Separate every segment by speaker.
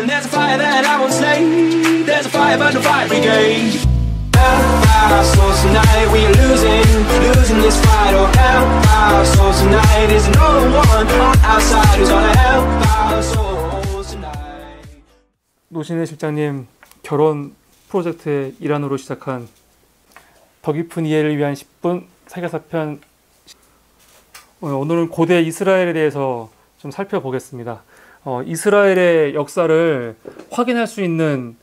Speaker 1: And there's a fire that I won't slay. There's a fire burn the fire brigade. Our souls tonight, we are losing this fight. Oh, help our souls tonight. Is no one on our side who's gonna help our souls tonight.
Speaker 2: 노신혜 실장님 결혼 프로젝트의 일환으로 시작한 더 깊은 이해를 위한 10분 세계사편, 오늘은 고대 이스라엘에 대해서 좀 살펴보겠습니다. 이스라엘의 역사를 확인할 수 있는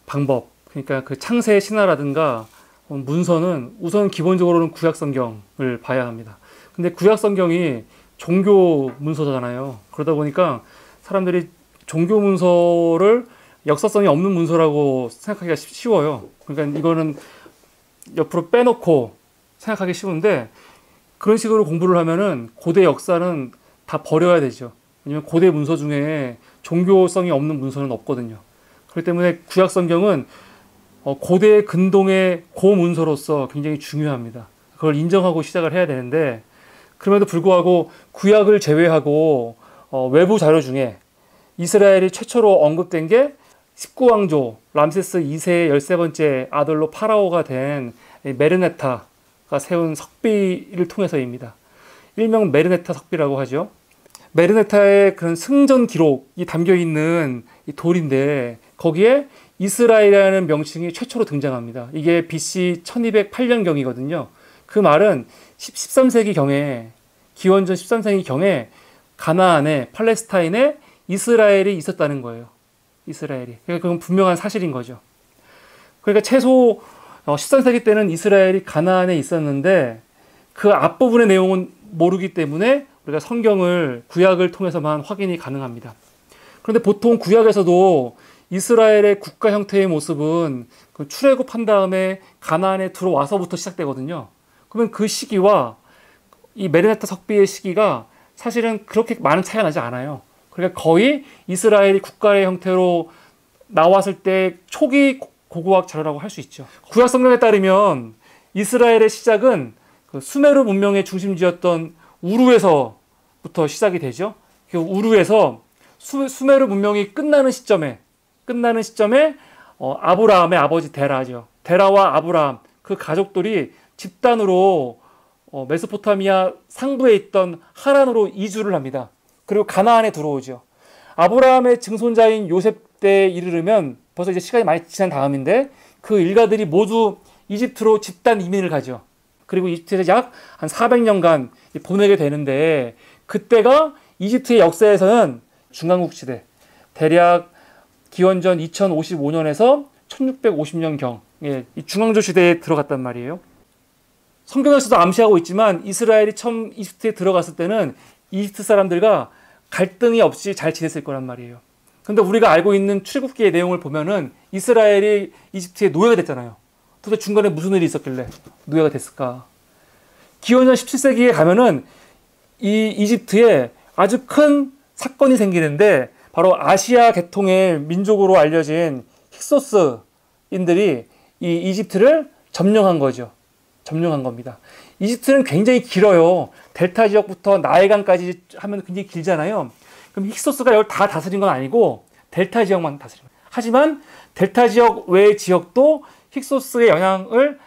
Speaker 2: 방법, 그러니까 그 창세의 신화라든가 문서는 우선 기본적으로는 구약성경을 봐야 합니다. 근데 구약성경이 종교 문서잖아요. 그러다 보니까 사람들이 종교 문서를 역사성이 없는 문서라고 생각하기가 쉬워요. 그러니까 이거는 옆으로 빼놓고 생각하기 쉬운데, 그런 식으로 공부를 하면은 고대 역사는 다 버려야 되죠. 왜냐면 고대 문서 중에 종교성이 없는 문서는 없거든요. 그렇기 때문에 구약성경은 고대 근동의 고문서로서 굉장히 중요합니다. 그걸 인정하고 시작을 해야 되는데, 그럼에도 불구하고 구약을 제외하고 외부 자료 중에 이스라엘이 최초로 언급된 게 19왕조 람세스 2세의 13번째 아들로 파라오가 된 메르네타가 세운 석비를 통해서입니다. 일명 메르네타 석비라고 하죠. 메르네타의 그런 승전 기록이 담겨있는 이 돌인데, 거기에 이스라엘이라는 명칭이 최초로 등장합니다. 이게 BC 1208년경이거든요. 그 말은 13세기경에, 기원전 13세기경에 가나안에, 팔레스타인에 이스라엘이 있었다는 거예요. 이스라엘이. 그러니까 그건 분명한 사실인 거죠. 그러니까 최소 13세기 때는 이스라엘이 가나안에 있었는데, 그 앞부분의 내용은 모르기 때문에 우리가 성경을, 구약을 통해서만 확인이 가능합니다. 그런데 보통 구약에서도 이스라엘의 국가 형태의 모습은 그 출애굽한 다음에 가나안에 들어와서부터 시작되거든요. 그러면 그 시기와 이 메르네타 석비의 시기가 사실은 그렇게 많은 차이가 나지 않아요. 그러니까 거의 이스라엘이 국가의 형태로 나왔을 때 초기 고고학 자료라고 할 수 있죠. 구약 성경에 따르면 이스라엘의 시작은 그 수메르 문명의 중심지였던 우루에서부터 시작이 되죠. 그 우루에서 수메르 문명이 끝나는 시점에 아브라함의 아버지 데라죠. 데라와 아브라함, 그 가족들이 집단으로 메소포타미아 상부에 있던 하란으로 이주를 합니다. 그리고 가나안에 들어오죠. 아브라함의 증손자인 요셉 때에 이르르면 벌써 이제 시간이 많이 지난 다음인데, 그 일가들이 모두 이집트로 집단 이민을 가죠. 그리고 이집트에서 약 한 400년간 보내게 되는데, 그때가 이집트의 역사에서는 중간국 시대, 대략 기원전 2055년에서 1650년경, 이 중앙조 시대에 들어갔단 말이에요. 성경에서도 암시하고 있지만 이스라엘이 처음 이집트에 들어갔을 때는 이집트 사람들과 갈등이 없이 잘 지냈을 거란 말이에요. 근데 우리가 알고 있는 출애굽기의 내용을 보면은 이스라엘이 이집트에 노예가 됐잖아요. 도대체 중간에 무슨 일이 있었길래 노예가 됐을까? 기원전 17세기에 가면은 이 이집트에 아주 큰 사건이 생기는데, 바로 아시아 계통의 민족으로 알려진 힉소스인들이 이 이집트를 점령한 거죠. 점령한 겁니다. 이집트는 굉장히 길어요. 델타 지역부터 나일강까지 하면 굉장히 길잖아요. 그럼 힉소스가 이걸 다 다스린 건 아니고 델타 지역만 다스린 거예요. 하지만 델타 지역 외의 지역도 힉소스의 영향을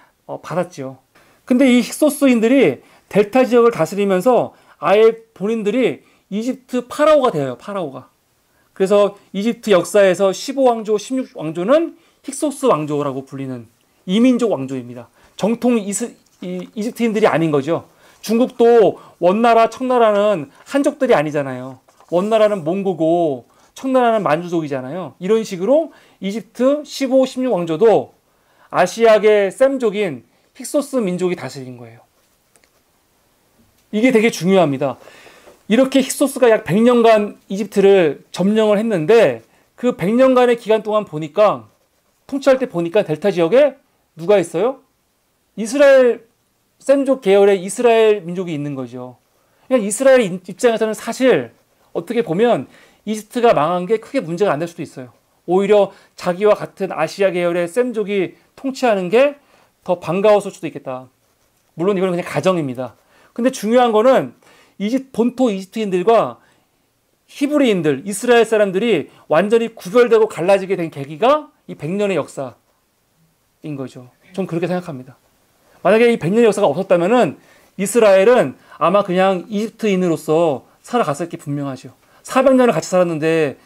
Speaker 2: 받았죠. 근데 이 힉소스인들이 델타 지역을 다스리면서 아예 본인들이 이집트 파라오가 돼요. 파라오가. 그래서 이집트 역사에서 15왕조, 16왕조는 힉소스 왕조라고 불리는 이민족 왕조입니다. 정통 이집트인들이 아닌 거죠. 중국도 원나라, 청나라는 한족들이 아니잖아요. 원나라는 몽고고 청나라는 만주족이잖아요. 이런 식으로 이집트 15, 16왕조도 아시아계 셈족인 힉소스 민족이 다스린 거예요. 이게 되게 중요합니다. 이렇게 힉소스가 약 100년간 이집트를 점령을 했는데, 그 100년간의 기간 동안 보니까, 통치할 때 보니까 델타 지역에 누가 있어요? 이스라엘 셈족 계열의 이스라엘 민족이 있는 거죠. 그냥 이스라엘 입장에서는 사실 어떻게 보면 이집트가 망한 게 크게 문제가 안 될 수도 있어요. 오히려 자기와 같은 아시아 계열의 셈족이 통치하는 게 더 반가웠을 수도 있겠다. 물론 이건 그냥 가정입니다. 근데 중요한 거는 본토 이집트인들과 히브리인들, 이스라엘 사람들이 완전히 구별되고 갈라지게 된 계기가 이 100년의 역사인 거죠. 전 그렇게 생각합니다. 만약에 이 100년의 역사가 없었다면은 이스라엘은 아마 그냥 이집트인으로서 살아갔을 게 분명하죠. 400년을 같이 살았는데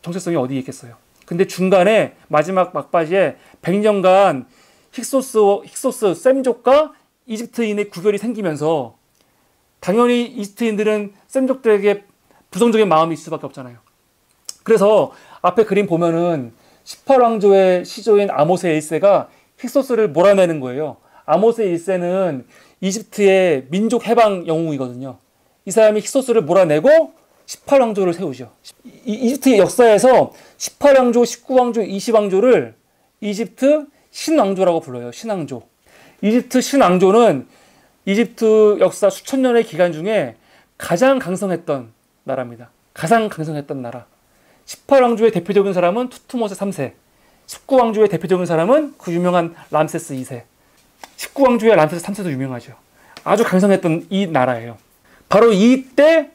Speaker 2: 정체성이 어디에 있겠어요. 근데 중간에 마지막 막바지에 100년간 힉소스 셈족과 이집트인의 구별이 생기면서 당연히 이집트인들은 셈족들에게 부정적인 마음이 있을 수밖에 없잖아요. 그래서 앞에 그림 보면은 18왕조의 시조인 아모스의 1세가 힉소스를 몰아내는 거예요. 아모스의 1세는 이집트의 민족 해방 영웅이거든요. 이 사람이 힉소스를 몰아내고 18왕조를 세우죠. 이집트의 역사에서 18왕조, 19왕조, 20왕조를 이집트 신왕조라고 불러요. 신왕조. 이집트 신왕조는 이집트 역사 수천 년의 기간 중에 가장 강성했던 나라입니다. 가장 강성했던 나라. 18왕조의 대표적인 사람은 투트모세 3세. 19왕조의 대표적인 사람은 그 유명한 람세스 2세. 19왕조의 람세스 3세도 유명하죠. 아주 강성했던 이 나라예요. 바로 이때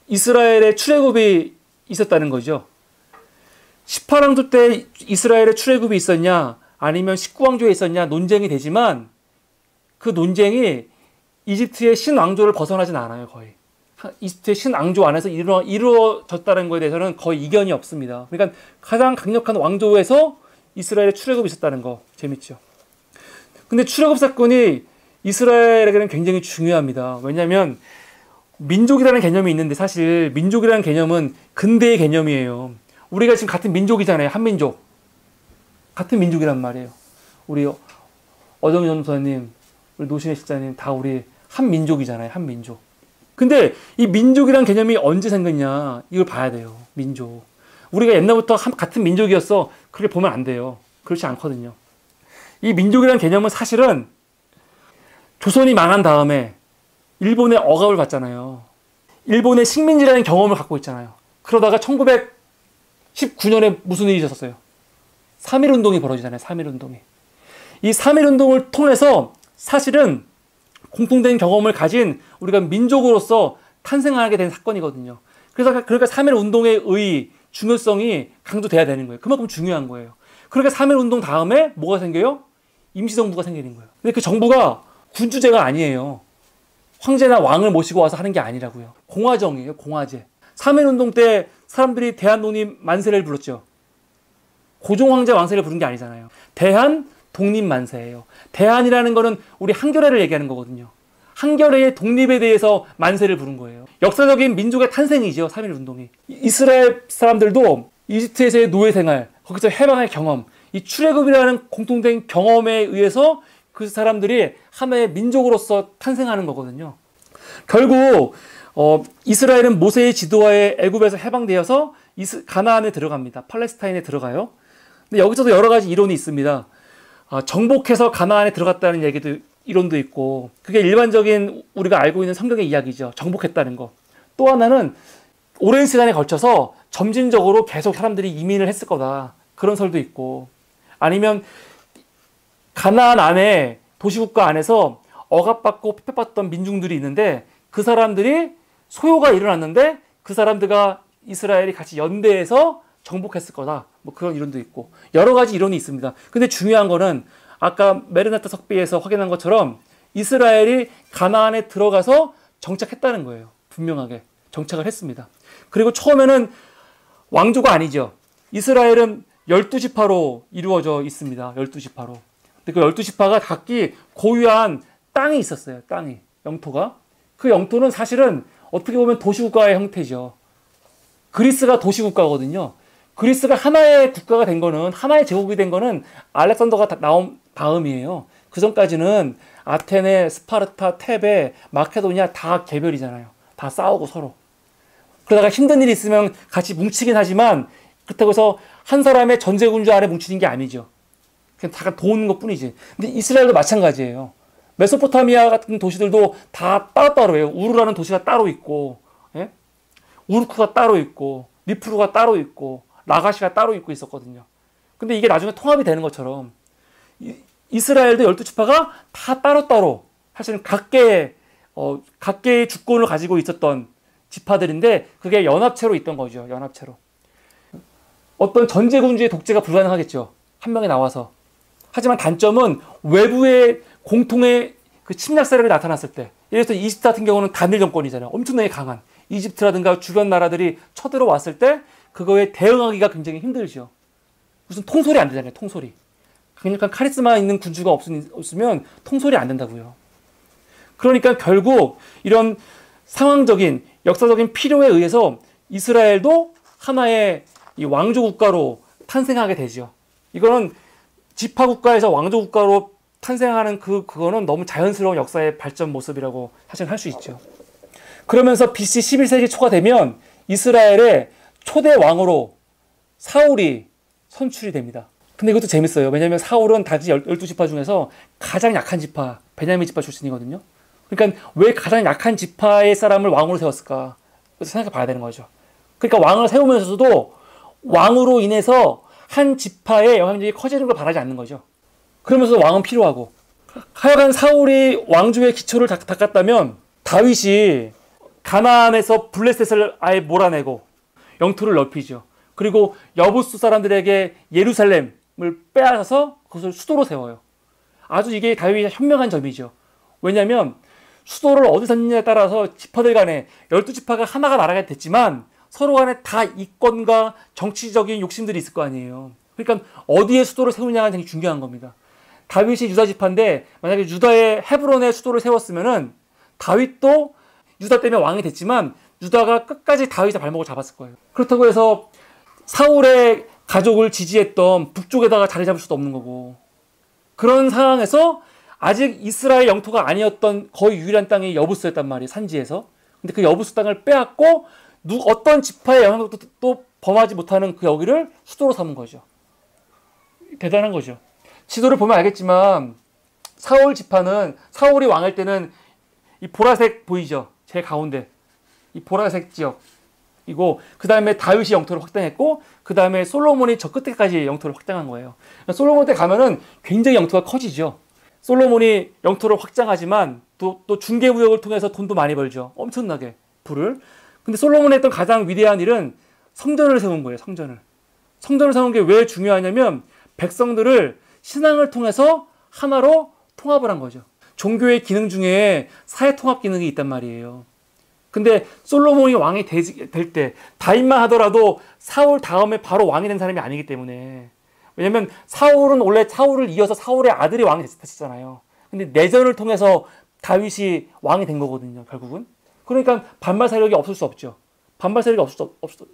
Speaker 2: 이스라엘의 출애굽이 있었다는 거죠. 18왕조 때 이스라엘의 출애굽이 있었냐 아니면 19왕조에 있었냐 논쟁이 되지만 그 논쟁이 이집트의 신왕조를 벗어나진 않아요. 거의. 이집트의 신왕조 안에서 이루어졌다는 것에 대해서는 거의 이견이 없습니다. 그러니까 가장 강력한 왕조에서 이스라엘의 출애굽이 있었다는 거 재밌죠. 근데 출애굽 사건이 이스라엘에게는 굉장히 중요합니다. 왜냐하면 민족이라는 개념이 있는데 사실 민족이라는 개념은 근대의 개념이에요. 우리가 지금 같은 민족이잖아요. 한민족. 같은 민족이란 말이에요. 우리 어정희 전도사님, 우리 노신혜 실장님 다 우리 한민족이잖아요. 한민족. 근데 이 민족이라는 개념이 언제 생겼냐 이걸 봐야 돼요. 민족. 우리가 옛날부터 같은 민족이었어. 그렇게 보면 안 돼요. 그렇지 않거든요. 이 민족이라는 개념은 사실은 조선이 망한 다음에 일본의 억압을 받잖아요. 일본의 식민지라는 경험을 갖고 있잖아요. 그러다가 1919년에 무슨 일이 있었어요? 3.1운동이 벌어지잖아요. 3.1운동이. 이 3.1운동을 통해서 사실은 공통된 경험을 가진 우리가 민족으로서 탄생하게 된 사건이거든요. 그러니까 3.1운동의 중요성이 강조돼야 되는 거예요. 그만큼 중요한 거예요. 그러니까 3.1운동 다음에 뭐가 생겨요? 임시정부가 생기는 거예요. 근데 그 정부가 군주제가 아니에요. 황제나 왕을 모시고 와서 하는 게 아니라고요. 공화정이에요. 공화제. 3.1운동 때 사람들이 대한독립 만세를 불렀죠. 고종황제 왕세를 부른 게 아니잖아요. 대한 독립만세예요. 대한이라는 거는 우리 한겨레를 얘기하는 거거든요. 한겨레의 독립에 대해서 만세를 부른 거예요. 역사적인 민족의 탄생이죠. 3.1운동이. 이스라엘 사람들도 이집트에서의 노예 생활, 거기서 해방의 경험, 이 출애굽이라는 공통된 경험에 의해서 그 사람들이 하나의 민족으로서 탄생하는 거거든요. 결국 이스라엘은 모세의 지도하에 애굽에서 해방되어서 가나안에 들어갑니다. 팔레스타인에 들어가요. 근데 여기서도 여러 가지 이론이 있습니다. 정복해서 가나안에 들어갔다는 이론도 있고, 그게 일반적인 우리가 알고 있는 성경의 이야기죠. 정복했다는 거. 또 하나는 오랜 시간에 걸쳐서 점진적으로 계속 사람들이 이민을 했을 거다. 그런 설도 있고, 아니면 가나안 안에 도시국가 안에서 억압받고 핍박받던 민중들이 있는데 그 사람들이 소요가 일어났는데 그 사람들과 이스라엘이 같이 연대해서 정복했을 거다. 뭐 그런 이론도 있고 여러 가지 이론이 있습니다. 근데 중요한 거는 아까 메르나타 석비에서 확인한 것처럼 이스라엘이 가나안에 들어가서 정착했다는 거예요. 분명하게 정착을 했습니다. 그리고 처음에는 왕조가 아니죠. 이스라엘은 12지파로 이루어져 있습니다. 12지파로. 근데 그 12지파가 각기 고유한 땅이 있었어요. 땅이. 영토가. 그 영토는 사실은 어떻게 보면 도시국가의 형태죠. 그리스가 도시국가거든요. 그리스가 하나의 국가가 된 거는, 하나의 제국이 된 거는 알렉산더가 나온 다음이에요. 그 전까지는 아테네, 스파르타, 테베, 마케도니아 다 개별이잖아요. 다 싸우고 서로. 그러다가 힘든 일이 있으면 같이 뭉치긴 하지만 그렇다고 해서 한 사람의 전제군주 안에 뭉치는 게 아니죠. 그냥 다 도는 것 뿐이지. 근데 이스라엘도 마찬가지예요. 메소포타미아 같은 도시들도 다 따로따로예요. 우르라는 도시가 따로 있고, 예? 우르크가 따로 있고, 니프루가 따로 있고, 라가시가 따로 있고 있었거든요. 근데 이게 나중에 통합이 되는 것처럼 이스라엘도 12지파가 다 따로따로 사실은 각계의 주권을 가지고 있었던 지파들인데 그게 연합체로 있던 거죠. 연합체로. 어떤 전제군주의 독재가 불가능하겠죠. 한 명이 나와서. 하지만 단점은 외부의 공통의 그 침략 세력이 나타났을 때, 예를 들어서 이집트 같은 경우는 단일 정권이잖아요. 엄청나게 강한 이집트라든가 주변 나라들이 쳐들어왔을 때 그거에 대응하기가 굉장히 힘들죠. 무슨 통솔이 안 되잖아요. 통솔이. 강력한 카리스마 있는 군주가 없으면 통솔이 안 된다고요. 그러니까 결국 이런 상황적인 역사적인 필요에 의해서 이스라엘도 하나의 이 왕조 국가로 탄생하게 되죠. 이거는 지파 국가에서 왕조 국가로 탄생하는 그거는 너무 자연스러운 역사의 발전 모습이라고 사실 할 수 있죠. 그러면서 BC 11세기 초가 되면 이스라엘의 초대 왕으로 사울이 선출이 됩니다. 근데 이것도 재밌어요. 왜냐하면 사울은 다시 12지파 중에서 가장 약한 지파, 베냐민 지파 출신이거든요. 그러니까 왜 가장 약한 지파의 사람을 왕으로 세웠을까? 그래서 생각해 봐야 되는 거죠. 그러니까 왕을 세우면서도 왕으로 인해서 한 지파의 영향력이 커지는 걸 바라지 않는 거죠. 그러면서 왕은 필요하고. 하여간 사울이 왕조의 기초를 닦았다면 다윗이 가나안에서 블레셋을 아예 몰아내고 영토를 넓히죠. 그리고 여부수 사람들에게 예루살렘을 빼앗아서 그것을 수도로 세워요. 아주 이게 다윗의 현명한 점이죠. 왜냐하면 수도를 어디 샀느냐에 따라서 지파들 간에 12지파가 하나가 나라가 됐지만 서로 간에 다 이권과 정치적인 욕심들이 있을 거 아니에요. 그러니까 어디에 수도를 세우냐가 굉장히 중요한 겁니다. 다윗이 유다 지파인데 만약에 유다의 헤브론에 수도를 세웠으면은 다윗도 유다 때문에 왕이 됐지만 유다가 끝까지 다윗의 발목을 잡았을 거예요. 그렇다고 해서 사울의 가족을 지지했던 북쪽에다가 자리 잡을 수도 없는 거고, 그런 상황에서 아직 이스라엘 영토가 아니었던 거의 유일한 땅이 여부스였단 말이에요. 산지에서. 근데 그 여부스 땅을 빼앗고 어떤 지파의 영향력도 또 범하지 못하는 그 여기를 수도로 삼은 거죠. 대단한 거죠. 지도를 보면 알겠지만 사울 지파는 사울이 왕할 때는 이 보라색 보이죠? 제일 가운데 이 보라색 지역이고, 그 다음에 다윗이 영토를 확장했고, 그 다음에 솔로몬이 저 끝에까지 영토를 확장한 거예요. 솔로몬 때 가면은 굉장히 영토가 커지죠. 솔로몬이 영토를 확장하지만 또 중개무역을 통해서 돈도 많이 벌죠. 엄청나게 부를. 근데 솔로몬이 했던 가장 위대한 일은 성전을 세운 거예요. 성전을 세운 게 왜 중요하냐면 백성들을 신앙을 통해서 하나로 통합을 한 거죠. 종교의 기능 중에 사회 통합 기능이 있단 말이에요. 근데 솔로몬이 왕이 될 때 다윗만 하더라도 사울 다음에 바로 왕이 된 사람이 아니기 때문에, 왜냐면 사울은 원래 사울을 이어서 사울의 아들이 왕이 됐었잖아요. 근데 내전을 통해서 다윗이 왕이 된 거거든요, 결국은. 그러니까 반발 세력이 없을 수 없죠. 반발 세력이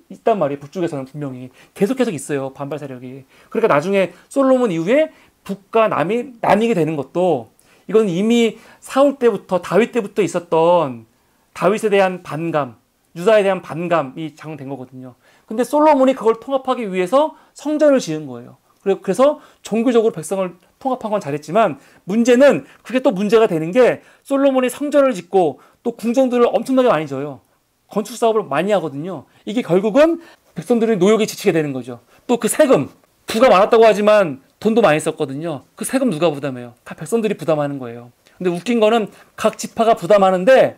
Speaker 2: 있단 말이에요. 북쪽에서는 분명히 계속해서 있어요, 반발 세력이. 그러니까 나중에 솔로몬 이후에 북과 남이 나뉘게 되는 것도, 이건 이미 사울 때부터 다윗 때부터 있었던 다윗에 대한 반감, 유다에 대한 반감이 작용된 거거든요. 근데 솔로몬이 그걸 통합하기 위해서 성전을 지은 거예요. 그래서 종교적으로 백성을 통합한 건 잘했지만, 문제는 그게 또 문제가 되는 게, 솔로몬이 성전을 짓고 또 궁정들을 엄청나게 많이 져요. 건축 사업을 많이 하거든요. 이게 결국은 백성들이 노역에 지치게 되는 거죠. 또 그 세금, 부가 많았다고 하지만 돈도 많이 썼거든요. 그 세금 누가 부담해요? 다 백성들이 부담하는 거예요. 근데 웃긴 거는 각 지파가 부담하는데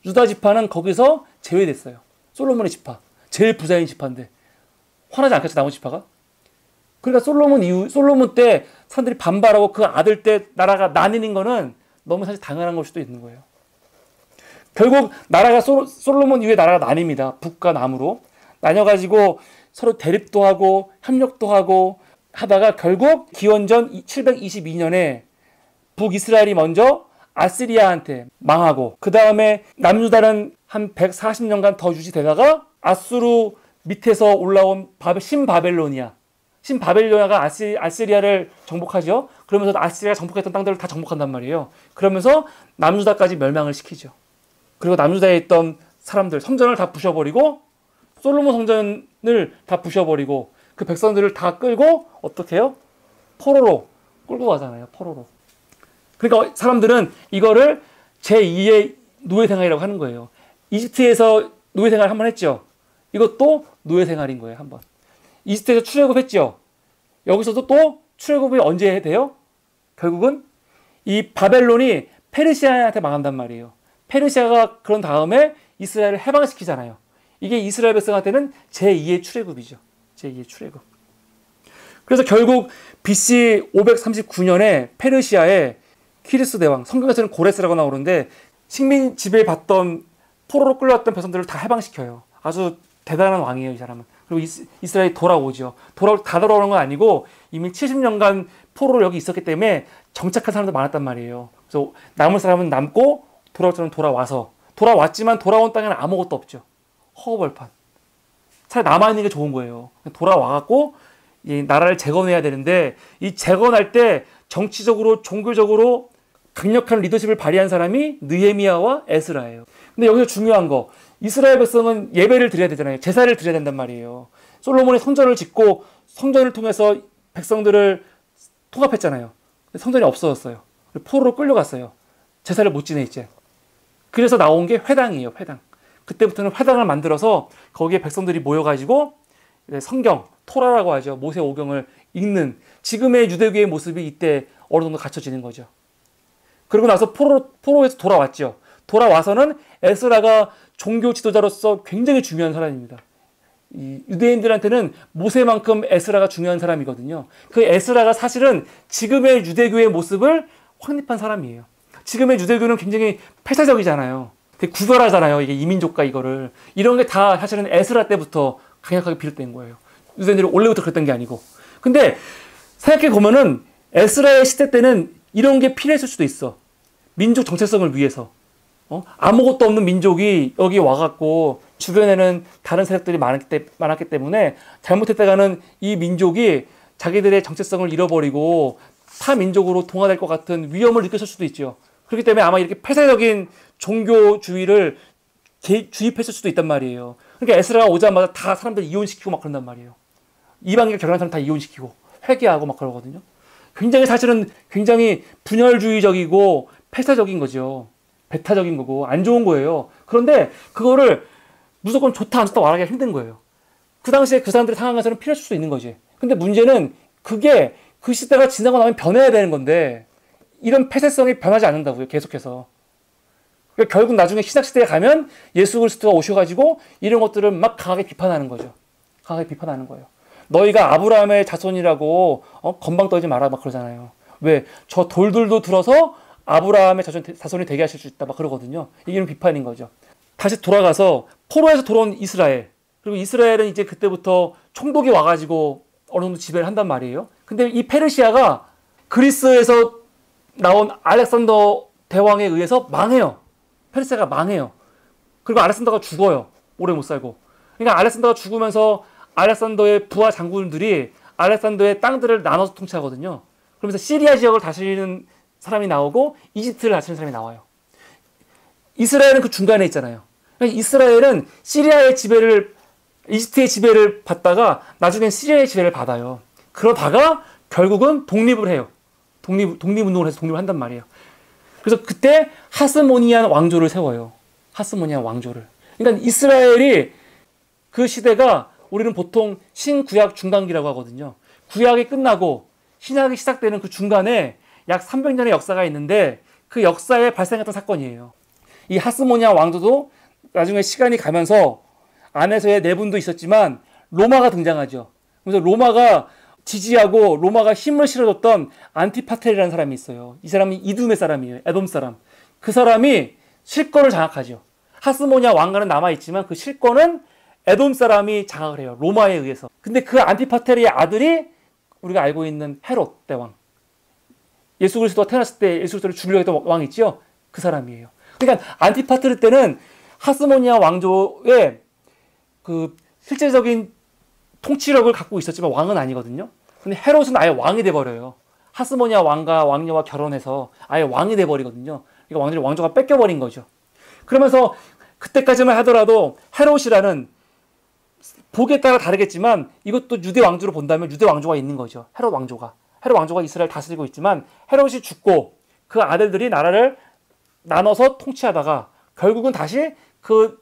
Speaker 2: 유다 지파는 거기서 제외됐어요. 솔로몬의 지파, 제일 부자인 지파인데 화나지 않겠죠, 나머지 지파가? 그러니까 솔로몬 때 사람들이 반발하고 그 아들 때 나라가 나뉘는 거는 너무 사실 당연한 걸 수도 있는 거예요. 결국 나라가 솔로몬 이후에 나라가 나뉩니다. 북과 남으로 나뉘어가지고 서로 대립도 하고 협력도 하고 하다가 결국 기원전 722년에 북이스라엘이 먼저 아시리아한테 망하고, 그 다음에 남유다는 한 140년간 더 유지되다가 아수르 밑에서 올라온 신바벨로니아가 아시리아를 정복하죠. 그러면서 아시리아가 정복했던 땅들을 다 정복한단 말이에요. 그러면서 남유다까지 멸망을 시키죠. 그리고 남유다에 있던 사람들, 성전을 다 부셔버리고, 솔로몬 성전을 다 부셔버리고, 그 백성들을 다 끌고 어떻게 해요? 포로로 끌고 가잖아요. 포로로. 그러니까 사람들은 이거를 제2의 노예생활이라고 하는 거예요. 이집트에서 노예생활 한번 했죠. 이것도 노예생활인 거예요. 한번. 이집트에서 출애굽했죠. 여기서도 또 출애굽이 언제 해야 돼요? 결국은 이 바벨론이 페르시아한테 망한단 말이에요. 페르시아가 그런 다음에 이스라엘을 해방시키잖아요. 이게 이스라엘 백성한테는 제2의 출애굽이죠. 제2의 출애굽. 그래서 결국 BC 539년에 페르시아의 키르스 대왕, 성경에서는 고레스라고 나오는데 식민 지배받던 포로로 끌려왔던 백성들을 다 해방시켜요. 아주 대단한 왕이에요, 이 사람은. 그리고 이스라엘이 돌아오죠. 다 돌아오는 건 아니고 이미 70년간 포로로 여기 있었기 때문에 정착한 사람도 많았단 말이에요. 그래서 남을 사람은 남고 돌아올 사람은 돌아왔지만 돌아온 땅에는 아무것도 없죠. 허허벌판. 차라리 남아있는 게 좋은 거예요. 돌아와갖고 이 나라를 재건해야 되는데 이 재건할 때 정치적으로 종교적으로 강력한 리더십을 발휘한 사람이 느헤미야와 에스라예요. 근데 여기서 중요한 거, 이스라엘 백성은 예배를 드려야 되잖아요. 제사를 드려야 된단 말이에요. 솔로몬이 성전을 짓고 성전을 통해서 백성들을 통합했잖아요. 성전이 없어졌어요. 포로로 끌려갔어요. 제사를 못 지내 이제. 그래서 나온 게 회당이에요. 회당. 그때부터는 회당을 만들어서 거기에 백성들이 모여가지고 성경, 토라라고 하죠. 모세 오경을 읽는 지금의 유대교의 모습이 이때 어느 정도 갖춰지는 거죠. 그리고 나서 포로에서 돌아왔죠. 돌아와서는 에스라가 종교 지도자로서 굉장히 중요한 사람입니다. 이 유대인들한테는 모세만큼 에스라가 중요한 사람이거든요. 그 에스라가 사실은 지금의 유대교의 모습을 확립한 사람이에요. 지금의 유대교는 굉장히 폐쇄적이잖아요. 되게 구별하잖아요. 이게 이민족과 이거를. 이런 게 다 사실은 에스라 때부터 강력하게 비롯된 거예요. 유대인들이 원래부터 그랬던 게 아니고. 근데 생각해보면은 에스라의 시대 때는 이런 게 필요했을 수도 있어. 민족 정체성을 위해서. 아무것도 없는 민족이 여기 와갖고 주변에는 다른 세력들이 많았기 때문에 잘못했다가는 이 민족이 자기들의 정체성을 잃어버리고 타 민족으로 동화될 것 같은 위험을 느꼈을 수도 있죠. 그렇기 때문에 아마 이렇게 폐쇄적인 종교주의를 주입했을 수도 있단 말이에요. 그러니까 에스라가 오자마자 다 사람들 이혼시키고 막 그런단 말이에요. 이방인과 결혼한 사람 다 이혼시키고 회개하고 막 그러거든요. 사실은 굉장히 분열주의적이고 폐쇄적인 거죠. 배타적인 거고 안 좋은 거예요. 그런데 그거를 무조건 좋다 안 좋다 말하기가 힘든 거예요. 그 당시에 그 사람들의 상황에서는 필요할 수도 있는 거지. 근데 문제는 그게 그 시대가 지나고 나면 변해야 되는 건데 이런 폐쇄성이 변하지 않는다고요. 계속해서. 그러니까 결국 나중에 신약시대에 가면 예수 그리스도가 오셔가지고 이런 것들을 막 강하게 비판하는 거죠. 강하게 비판하는 거예요. 너희가 아브라함의 자손이라고 건방 떨지 마라 막 그러잖아요. 왜? 저 돌들도 들어서 아브라함의 자손이 되게 하실 수 있다 막 그러거든요. 이게 비판인 거죠. 다시 돌아가서 포로에서 돌아온 이스라엘. 그리고 이스라엘은 이제 그때부터 총독이 와가지고 어느 정도 지배를 한단 말이에요. 근데 이 페르시아가 그리스에서 나온 알렉산더 대왕에 의해서 망해요. 페르시아가 망해요. 그리고 알렉산더가 죽어요. 오래 못 살고. 그러니까 알렉산더가 죽으면서 알렉산더의 부하 장군들이 알렉산더의 땅들을 나눠서 통치하거든요. 그러면서 시리아 지역을 다스리는 사람이 나오고 이집트를 다스리는 사람이 나와요. 이스라엘은 그 중간에 있잖아요. 그러니까 이스라엘은 이집트의 지배를 받다가 나중엔 시리아의 지배를 받아요. 그러다가 결국은 독립을 해요. 독립운동을 해서 독립을 한단 말이에요. 그래서 그때 하스모니안 왕조를 세워요. 하스모니안 왕조를. 그러니까 이스라엘이 그 시대가 우리는 보통 신구약 중간기라고 하거든요. 구약이 끝나고 신약이 시작되는 그 중간에 약 300년의 역사가 있는데 그 역사에 발생했던 사건이에요. 이 하스모니안 왕조도 나중에 시간이 가면서 안에서의 내분도 있었지만 로마가 등장하죠. 그래서 로마가 지지하고 로마가 힘을 실어줬던 안티파텔이라는 사람이 있어요. 이 사람이 이두메 사람이에요. 에돔 사람. 그 사람이 실권을 장악하죠. 하스모니아 왕가는 남아있지만 그 실권은 에돔 사람이 장악을 해요. 로마에 의해서. 근데 그 안티파텔의 아들이 우리가 알고 있는 헤롯 대왕. 예수 그리스도가 태어났을 때 예수 그리스도를 죽이려고 했던 왕 있죠? 그 사람이에요. 그러니까 안티파테르 때는 하스모니아 왕조의 그 실제적인 통치력을 갖고 있었지만 왕은 아니거든요. 근데 헤롯은 아예 왕이 돼버려요. 하스모니아 왕과 왕녀와 결혼해서 아예 왕이 돼버리거든요. 그러니까 왕조가 뺏겨버린 거죠. 그러면서 그때까지만 하더라도 헤롯이라는 복에 따라 다르겠지만 이것도 유대 왕조로 본다면 유대 왕조가 있는 거죠. 헤롯 왕조가 이스라엘 다스리고 있지만 헤롯이 죽고 그 아들들이 나라를 나눠서 통치하다가 결국은 다시 그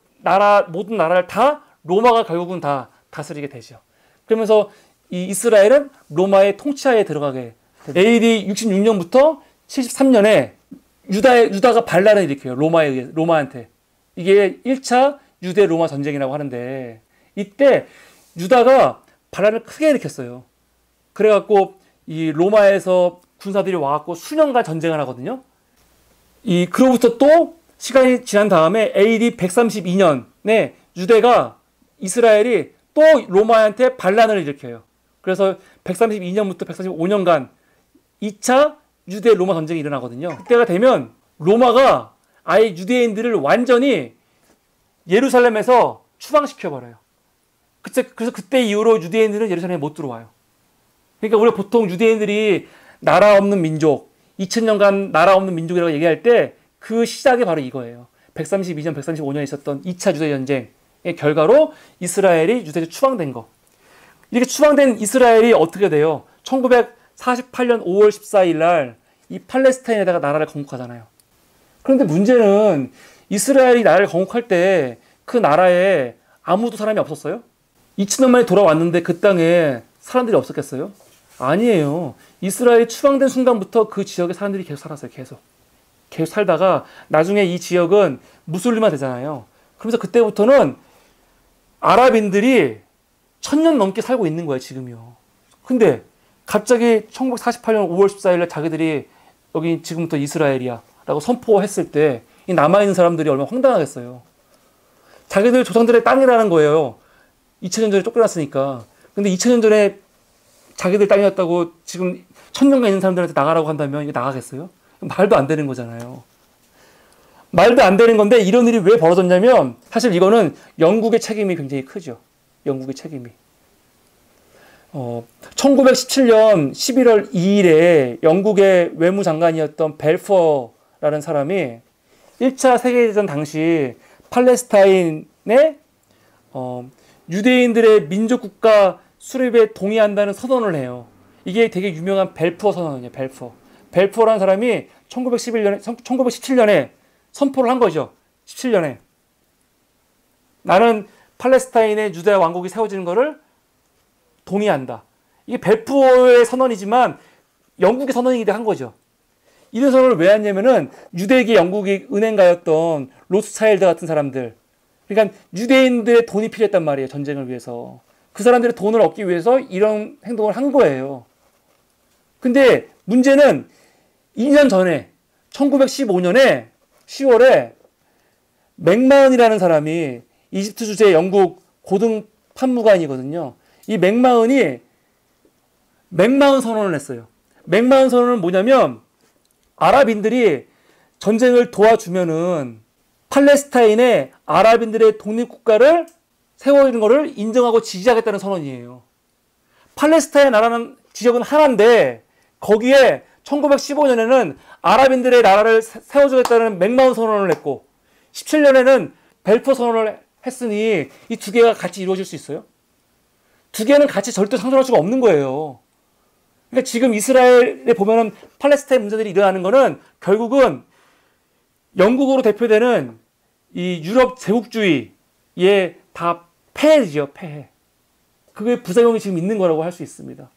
Speaker 2: 모든 나라를 다 로마가 결국은 다 다스리게 되죠. 그러면서 이 이스라엘은 로마의 통치하에 들어가게 되죠. AD 66년부터 73년에 유다가 반란을 일으켜요. 로마한테. 이게 1차 유대 로마 전쟁이라고 하는데 이때 유다가 반란을 크게 일으켰어요. 그래갖고 이 로마에서 군사들이 와갖고 수년간 전쟁을 하거든요. 그로부터 또 시간이 지난 다음에 AD 132년에 유대가 이스라엘이 또 로마한테 반란을 일으켜요. 그래서 132년부터 135년간 2차 유대 로마 전쟁이 일어나거든요. 그때가 되면 로마가 아예 유대인들을 완전히 예루살렘에서 추방시켜버려요. 그래서 그때 이후로 유대인들은 예루살렘에 못 들어와요. 그러니까 우리가 보통 유대인들이 나라 없는 민족, 2000년간 나라 없는 민족이라고 얘기할 때 그 시작이 바로 이거예요. 132년, 135년에 있었던 2차 유대 전쟁의 결과로 이스라엘이 유대에서 추방된 거. 이렇게 추방된 이스라엘이 어떻게 돼요? 1948년 5월 14일 날 이 팔레스타인에다가 나라를 건국하잖아요. 그런데 문제는 이스라엘이 나라를 건국할 때 그 나라에 아무도 사람이 없었어요? 2000년 만에 돌아왔는데 그 땅에 사람들이 없었겠어요? 아니에요. 이스라엘이 추방된 순간부터 그 지역에 사람들이 계속 살았어요. 계속 살다가 나중에 이 지역은 무슬림화 되잖아요. 그러면서 그때부터는 아랍인들이 1000년 넘게 살고 있는 거예요. 지금요. 근데 갑자기 1948년 5월 14일에 자기들이 여기 지금부터 이스라엘이야 라고 선포했을 때 이 남아있는 사람들이 얼마나 황당하겠어요. 자기들 조상들의 땅이라는 거예요. 2000년 전에 쫓겨났으니까. 근데 2000년 전에 자기들 땅이었다고 지금 1000년간 있는 사람들한테 나가라고 한다면 이게 나가겠어요? 말도 안 되는 거잖아요. 말도 안 되는 건데 이런 일이 왜 벌어졌냐면 사실 이거는 영국의 책임이 굉장히 크죠. 영국의 책임이. 1917년 11월 2일에 영국의 외무장관이었던 벨포어라는 사람이 1차 세계대전 당시 팔레스타인의 유대인들의 민족국가 수립에 동의한다는 선언을 해요. 이게 되게 유명한 벨푸어 선언이에요. 벨푸어라는 사람이 1917년에 선포를 한 거죠. 17년에. 나는 팔레스타인의 유대 왕국이 세워지는 것을 동의한다. 이게 벨푸어의 선언이지만 영국의 선언이기도 한 거죠. 이런 선언을 왜 했냐면은 유대계 영국의 은행가였던 로스차일드 같은 사람들. 그러니까 유대인들의 돈이 필요했단 말이에요. 전쟁을 위해서. 그 사람들의 돈을 얻기 위해서 이런 행동을 한 거예요. 근데 문제는 2년 전에 1915년에 10월에 맥마흔이라는 사람이 이집트 주재 영국 고등 판무관이거든요. 이 맥마흔이 맥마흔 선언을 했어요. 맥마흔 선언은 뭐냐면 아랍인들이 전쟁을 도와주면은 팔레스타인의 아랍인들의 독립국가를 세워지는 것을 인정하고 지지하겠다는 선언이에요. 팔레스타인 나라는 지역은 하나인데 거기에 1915년에는 아랍인들의 나라를 세워주겠다는 맥마흔 선언을 했고 17년에는 벨포어 선언을 했으니 이 두 개가 같이 이루어질 수 있어요? 두 개는 같이 절대 상존할 수가 없는 거예요. 그러니까 지금 이스라엘에 보면은 팔레스타인 문제들이 일어나는 거는 결국은 영국으로 대표되는 이 유럽 제국주의의 다 폐해죠, 폐해. 그게 부작용이 지금 있는 거라고 할 수 있습니다.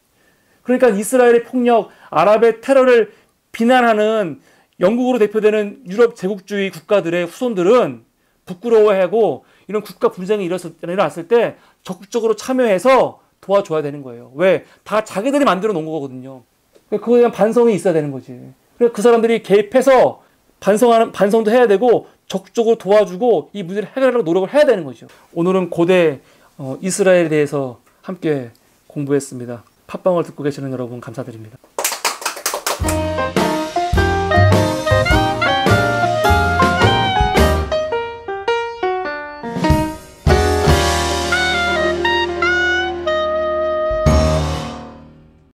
Speaker 2: 그러니까 이스라엘의 폭력, 아랍의 테러를 비난하는 영국으로 대표되는 유럽 제국주의 국가들의 후손들은 부끄러워하고 이런 국가 분쟁이 일어났을 때 적극적으로 참여해서 도와줘야 되는 거예요. 왜? 다 자기들이 만들어 놓은 거거든요. 그거에 대한 반성이 있어야 되는 거지. 그래서 그 사람들이 개입해서 반성도 해야 되고 적극적으로 도와주고 이 문제를 해결하려고 노력을 해야 되는 거죠. 오늘은 고대 이스라엘에 대해서 함께 공부했습니다. 팟빵을 듣고 계시는 여러분 감사드립니다.